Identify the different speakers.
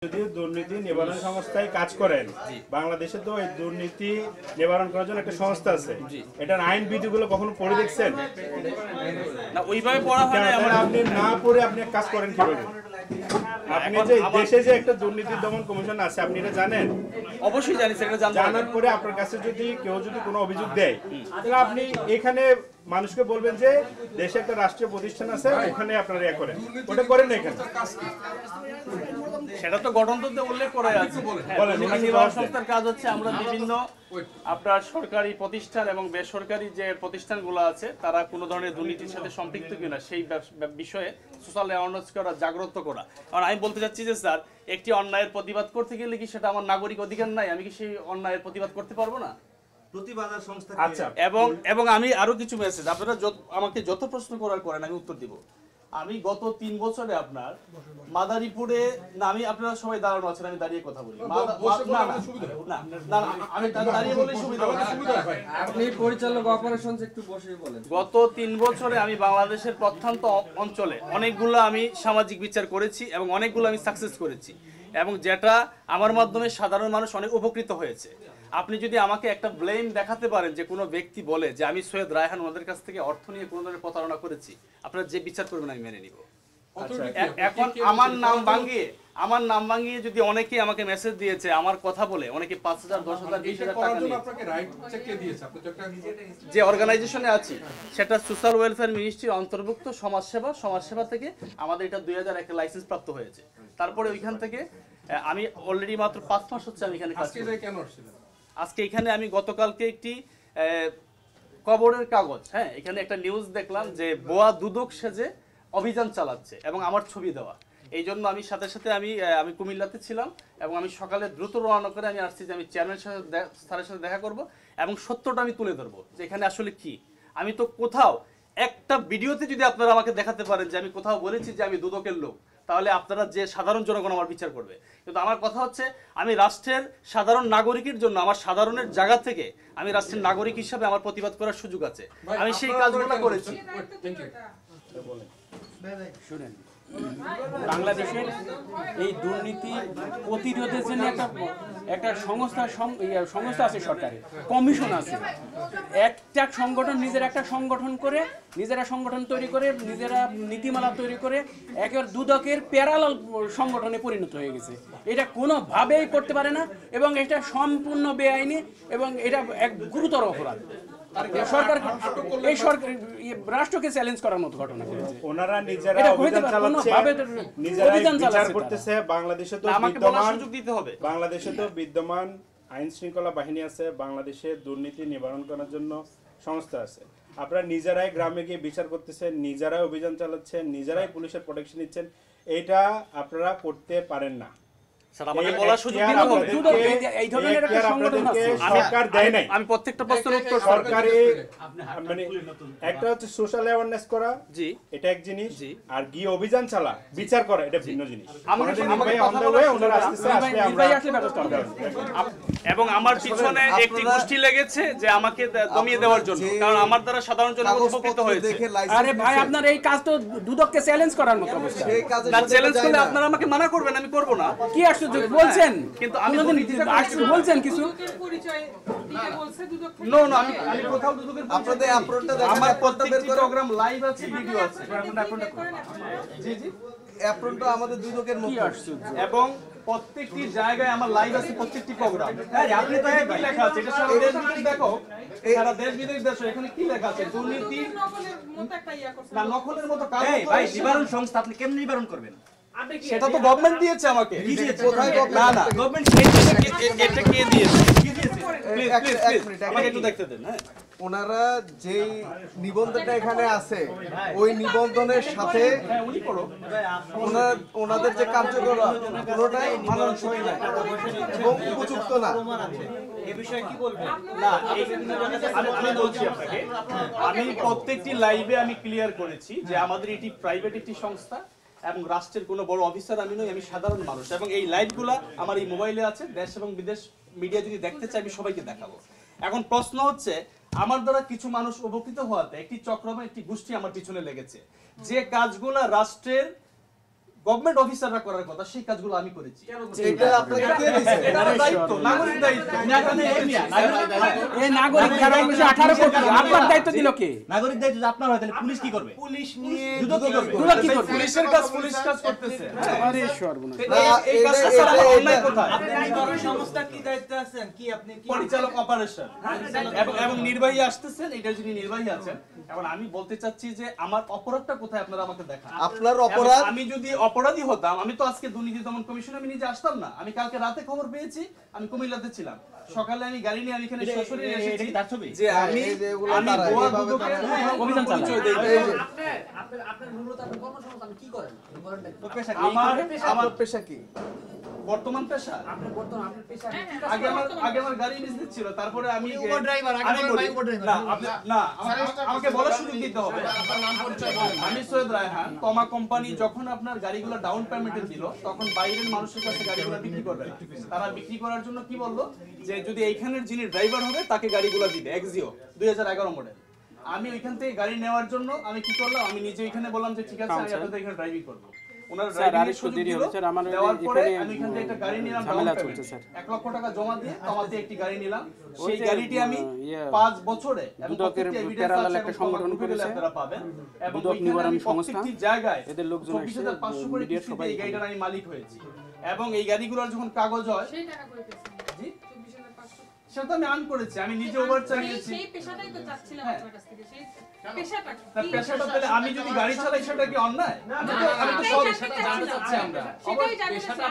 Speaker 1: যদি দুর্নীতি নিবারণ সংস্থায় কাজ করেন, বাংলাদেশে তো এই দুর্নীতি নিবারণ করার জন্য একটা সংস্থা আছে, এটার আইন বিধিগুলো কখনো পড়ে দেখছেন?
Speaker 2: না, ওইভাবে পড়া হয় না।
Speaker 1: আপনি না পড়ে আপনি কাজ করেন কিভাবে? আপনি যে দেশে যে একটা দুর্নীতি দমন কমিশন আছে, আপনি এটা জানেন?
Speaker 2: অবশ্যই জানি, সেটা
Speaker 1: জানার পরে আপনার কাছে যদি কেউ কোনো অভিযোগ দেয়, তাহলে আপনি এখানে মানুষকে বলবেন যে দেশে একটা রাষ্ট্রীয় প্রতিষ্ঠান আছে, ওখানে আপনারা ইয়ে করেন। ওটা করেন না এখানে।
Speaker 2: সেটা তো গঠনতন্ত্রে উল্লেখ করা আছে। নির্বাহী সংস্থার কাজ হচ্ছে আমরা বিভিন্ন আপনার সরকারি প্রতিষ্ঠান এবং বেসরকারি যে প্রতিষ্ঠানগুলো আছে তারা কোনো ধরনের দুর্নীতির সাথে সম্পৃক্ত কিনা সেই বিষয়ে সোশ্যাল অ্যাওয়ারনেস করা, জাগ্রত করা। কারণ আমি বলতে চাচ্ছি যে স্যার, একটি অন্যায়ের প্রতিবাদ করতে গেলে কি সেটা আমার নাগরিক অধিকার নাই? আমি কি সেই অন্যায়ের প্রতিবাদ করতে পারবো না? আচ্ছা, এবং আমি আরো কিছু মেসেজ, আপনারা আমাকে যত প্রশ্ন করেন আমি উত্তর দিব। আমি গত 3 বছরে আপনার মাদারীপুরে, না আমি আপনারা সবাই দাঁড়ানো আছেন, আমি দাঁড়িয়ে কথা বলি। আমি দাঁড়িয়ে বলে সুবিধা হয়।
Speaker 3: আপনি পরিচালক অপারেশনস একটু বসে বলেন।
Speaker 2: গত 3 বছরে আমি বাংলাদেশের প্রত্যন্ত অঞ্চলে অনেকগুলো আমি সামাজিক বিচার করেছি এবং অনেকগুলো আমি সাকসেস করেছি, এবং যেটা আমার মাধ্যমে সাধারণ মানুষ অনেক উপকৃত হয়েছে। আপনি যদি আমাকে একটা ব্লেম দেখাতে পারেন যে কোনো ব্যক্তি বলে যে আমি সৈয়দ রায়হান ওদের কাছ থেকে অর্থ নিয়ে কোনো ধরনের প্রতারণা করেছি, আপনারা যে বিচার করবেন আমি মেনে নিব। এখন আমার নাম ভাঙিয়ে যদি অনেকে আমাকে মেসেজ দিয়েছে আমার কথা বলে, অনেকে 5,000, 10,000, 20,000 টাকা নিয়ে, যে অর্গানাইজেশনে আছি সেটা সোশ্যাল ওয়েলফেয়ার মিনিস্ট্রির অন্তর্ভুক্ত সমাজসেবা থেকে আমাদের এটা 2001 লাইসেন্স প্রাপ্ত হয়েছে। তারপরে ওইখান থেকে আমি অলরেডি মাত্র 5 মাস হচ্ছে আমি এখানে কাজ করছি। আজকে এখানে আমি গতকালকে একটি খবরের কাগজ, এখানে একটা নিউজ দেখলাম যে বোয়া দুদক সেজে অভিযান চালাচ্ছে এবং আমার ছবি দেওয়া। এই জন্য আমি সাথে সাথে আমি কুমিল্লাতে ছিলাম এবং আমি সকালে দ্রুত রওনা করে আমি আসছি যে আমি চেয়ারম্যান স্যারের সাথে দেখা করব এবং সত্যটা আমি তুলে ধরবো যে এখানে আসলে কি। আমি তো কোথাও একটা ভিডিওতে যদি আপনারা আমাকে দেখাতে পারেন যে আমি কোথাও বলেছি যে আমি দুদকের লোক, তাহলে আপনারা যে সাধারণ জনগণ আমার বিচার করবে। কিন্তু আমার কথা হচ্ছে আমি রাষ্ট্রের সাধারণ নাগরিকের জন্য আমার সাধারণের জায়গা থেকে আমি রাষ্ট্রের নাগরিক হিসাবে আমার প্রতিবাদ করার সুযোগ আছে, আমি সেই কাজগুলো করেছি।
Speaker 3: শুনেন, বাংলাদেশের এই দুর্নীতি প্রতিরোধের জন্য একটা সংস্থা আছে, সরকারের কমিশন আছে। একটা সংগঠন একটা সংগঠন করে নিজেরা সংগঠন তৈরি করে, নিজেরা নীতিমালা তৈরি করে একেবারে দুদকের প্যারালাল সংগঠনে পরিণত হয়ে গেছে। এটা কোনোভাবেই করতে পারে না এবং এটা সম্পূর্ণ বেআইনি এবং এটা এক গুরুতর অপরাধ। সরকার এই সরকার রাষ্ট্রকে চ্যালেঞ্জ করার মতো ঘটনা ঘটেছে।
Speaker 1: ওনারা নিজেরা অভিযান চালাচ্ছে, নিজেরাই বিচার করতেছে। বাংলাদেশে তো বিদ্যমান আইন শৃঙ্খলা বাহিনী আছে, বাংলাদেশে দুর্নীতি নিবারণ করার জন্য সংস্থা আছে। আপনারা নিজেরাই গ্রামে গিয়ে বিচার করতেছেন, নিজেরাই অভিযান চালাচ্ছেন, নিজেরাই পুলিশের প্রোটেকশন নিচ্ছেন। এটা আপনারা করতে পারেন না।
Speaker 2: আমাকে বলার সুযোগ দিন।
Speaker 3: এই ধরনের একটা সংগঠন আছে,
Speaker 1: সরকার দেয় নাই।
Speaker 2: আমি প্রত্যেকটা প্রশ্নের উত্তর
Speaker 1: সরকারি মানে একটা হচ্ছে সোশ্যাল অ্যাওয়ারনেস করা, জি এটা এক জিনিস, আর গিয়ে অভিযান চালা বিচার করা এটা ভিন্ন জিনিস।
Speaker 2: এবং আমার পিছনে একটি গোষ্ঠী লেগেছে যে আমাকে দমিয়ে দেওয়ার জন্য, কারণ আমার দ্বারা সাধারণ জনগণ উপকৃত হয়েছে।
Speaker 3: আরে ভাই, আপনার এই কাজ তো দুদককে চ্যালেঞ্জ করার মতো অবস্থা।
Speaker 2: না, চ্যালেঞ্জ করলে আপনারা আমাকে মানা করবেন, আমি করব না।
Speaker 3: কি আশ্চর্য বলছেন,
Speaker 2: কিন্তু আমি
Speaker 3: বলছেন কিছু
Speaker 2: নো নো, আমি কোথাও দুদকের আপনাদের আপলোডটা দেখেন, আমার প্রত্যেকটি প্রোগ্রাম লাইভ আছে, ভিডিও আছে। জি জি,
Speaker 4: অ্যাপ্রনটা আমাদের দুদকের মধ্যে
Speaker 2: এবং প্রত্যেকটি জায়গায় আমার লাইভ আছে, প্রত্যেকটি প্রোগ্রাম। হ্যাঁ, আপনি তো কি লেখা আছে এটা সারা দেশ বিদেশ দেখো, সারা দেশ বিদেশ দেখো, এখানে কি লেখা আছে? দুর্নীতি না নকলের মতো কাজ।
Speaker 4: ভাই, নিবারণ সংস্থা আপনি কেমনে নিবারণ করবেন?
Speaker 2: সেটা তো গভর্নমেন্ট দিয়েছে আমাকে।
Speaker 4: কোথায়
Speaker 2: না না,
Speaker 4: গভর্নমেন্ট
Speaker 2: এটা কে দিয়েছে? আমাকে একটু দেখতে দেন। হ্যাঁ,
Speaker 4: ওনারা যেই নিবন্ধনটা এখানে আছে ওই নিবন্ধনের সাথে ওনাদের যে কার্যকলাপ কোনোটাই মানানসই না এবং উপযুক্ত না।
Speaker 2: এই বিষয়ে কি বলবেন? না, আমি বলছি আপনাকে, আমি প্রত্যেকটি লাইভে আমি ক্লিয়ার করেছি যে আমাদের এটি প্রাইভেট একটি সংস্থা এবং রাষ্ট্রের কোনো বড় অফিসার আমি নই, আমি সাধারণ মানুষ। এবং এই লাইভগুলো আমার এই মোবাইলে আছে, দেশ এবং বিদেশ মিডিয়া যদি দেখতে চাই আমি সবাইকে দেখাবো। এখন প্রশ্ন হচ্ছে, আমার দ্বারা কিছু মানুষ উপকৃত হওয়াতে একটি চক্র বা একটি গোষ্ঠী আমার পিছনে লেগেছে, যে কাজগুলো রাষ্ট্রের গভর্নমেন্ট অফিসাররা করার কথা সেই কাজগুলো আমি করেছি।
Speaker 4: এটা আপনাকে কে দিয়েছে?
Speaker 2: এটা আমার দায়িত্ব, নাগরিক দায়িত্ব।
Speaker 3: এই নাগরিক ধারা 18 কোটি আপনার দায়িত্ব দিল কে?
Speaker 5: নাগরিক দায়িত্ব যদি আপনার হয় তাহলে পুলিশ কি করবে?
Speaker 2: পুলিশ নিয়ে
Speaker 5: দুদক কি করবে?
Speaker 3: দুদক কি করবে?
Speaker 2: পুলিশের কাজ পুলিশ কাজ করতেছে।
Speaker 3: আরে সর্বনাশ।
Speaker 2: এই কাজটা ছাড়া আমার অন্যায় কোথায়?
Speaker 5: সংস্থা কি দায়িত্বে আছেন? কি আপনি
Speaker 2: পরিচালক অপারেশন এবং নির্বাহী আসতেছেন, এটা যিনি নির্বাহী আছেন। এখন আমি বলতে চাচ্ছি যে আমার অপরাধটা কোথায় আপনারা আমাকে দেখান।
Speaker 4: আপনার অপরাধ?
Speaker 2: আমি যদি অপরাধী হতাম আমি তো আজকে দুর্নীতি দমন কমিশনে আমি নিজে আসতাম না। আমি কালকে রাতে খবর পেয়েছি, আমি কুমিল্লাতে ছিলাম, সকালে আমি গাড়ি নিয়ে আমি এখানে সরাসরি এসেছি যে আমি
Speaker 4: এই যে এগুলো
Speaker 2: আমি
Speaker 4: তারা
Speaker 2: গোয়া
Speaker 4: এইভাবে
Speaker 2: দুদকের
Speaker 4: তারা-
Speaker 2: অভিযান পরিচয় দেই।
Speaker 6: আপনার মূলত আপনি কর্মসংস্থান কি করেন? বলেন না।
Speaker 2: আমার
Speaker 4: পেশা কি?
Speaker 2: বর্তমান পেশা
Speaker 6: আপনি বর্তমান আপনার পেশা কি কাজ
Speaker 2: আগে আমার গাড়ি বিজনেস ছিল, তারপরে আমি আমি বলি- না না আমাকে বলার সুযোগ দিতে হবে। আমি সৈয়দ রায়হান। তমা কোম্পানি যখন আপনার গাড়িগুলো ডাউন পেমেন্টে দিল তখন বাইরের মানুষের কাছে গাড়িগুলো বিক্রি করবে না। তারা বিক্রি করার জন্য কি বললো যে যদি এইখানের যিনি ড্রাইভার হবে তাকে গাড়িগুলো দিবে, এক্সিও 2011 মডেল। আমি ওইখান থেকে গাড়ি নেওয়ার জন্য আমি কি করলাম, আমি নিজে ওইখানে বললাম যে ঠিক আছে আমি আপনাদের এখানে ড্রাইভিং করবো। ওনারা
Speaker 3: স্যার,
Speaker 2: ড্রাইভিং
Speaker 3: আরেকটু দেরি হবে, স্যার, আমার
Speaker 2: দেওয়ার পরে
Speaker 3: এখানে
Speaker 2: আমি এখান থেকে একটা গাড়ি নিলাম,
Speaker 3: ঝামেলা
Speaker 2: down
Speaker 3: চলছে,
Speaker 2: payment।
Speaker 3: স্যার।
Speaker 2: 1 লক্ষ টাকা জমা দিয়ে তমাতে একটি গাড়ি নিলাম।
Speaker 3: ওই
Speaker 2: সেই
Speaker 3: যে,
Speaker 2: গাড়িটি আমি
Speaker 3: ইয়ে,
Speaker 2: 5 বছরে এবং
Speaker 3: দুদকের
Speaker 2: প্রত্যেকটি evidence
Speaker 3: প্যারালাল
Speaker 2: আছে
Speaker 3: একটা
Speaker 2: এবং
Speaker 3: সংগঠন
Speaker 2: Google-এ
Speaker 3: করেছে,
Speaker 2: আপনারা পাবেন। এবং
Speaker 3: দুদক
Speaker 2: ওইখানে
Speaker 3: নিবারণ
Speaker 2: আমি
Speaker 3: সংস্থা।
Speaker 2: প্রত্যেকটি জায়গায়
Speaker 3: এদের লোকজন
Speaker 2: 24,500 করে
Speaker 3: মিডিয়ার
Speaker 2: কিস্তিতে
Speaker 3: সবাই
Speaker 2: এই গাড়িটার আমি মালিক হয়েছি। এবং এই গাড়িগুলোর যখন কাগজ হয়
Speaker 7: সেই টাকা কই পেয়েছেন?
Speaker 2: জি
Speaker 7: 24,500
Speaker 2: সেটা তো আমি আর্ন করেছি, আমি নিজে ওভার চালিয়েছি।
Speaker 7: সেই পেশাটাই তো চাচ্ছিলাম
Speaker 2: হ্যাঁ।
Speaker 7: আপনার কাছ থেকে। সেই পেশাটা কি?
Speaker 2: না, পেশাটা তাহলে আমি যদি গাড়ি চালাই সেটা কি অন্যায়? আমি তো সব
Speaker 7: সেটাই জানতে চাচ্ছিলাম। সেটাই জানতে চাচ্ছিলাম।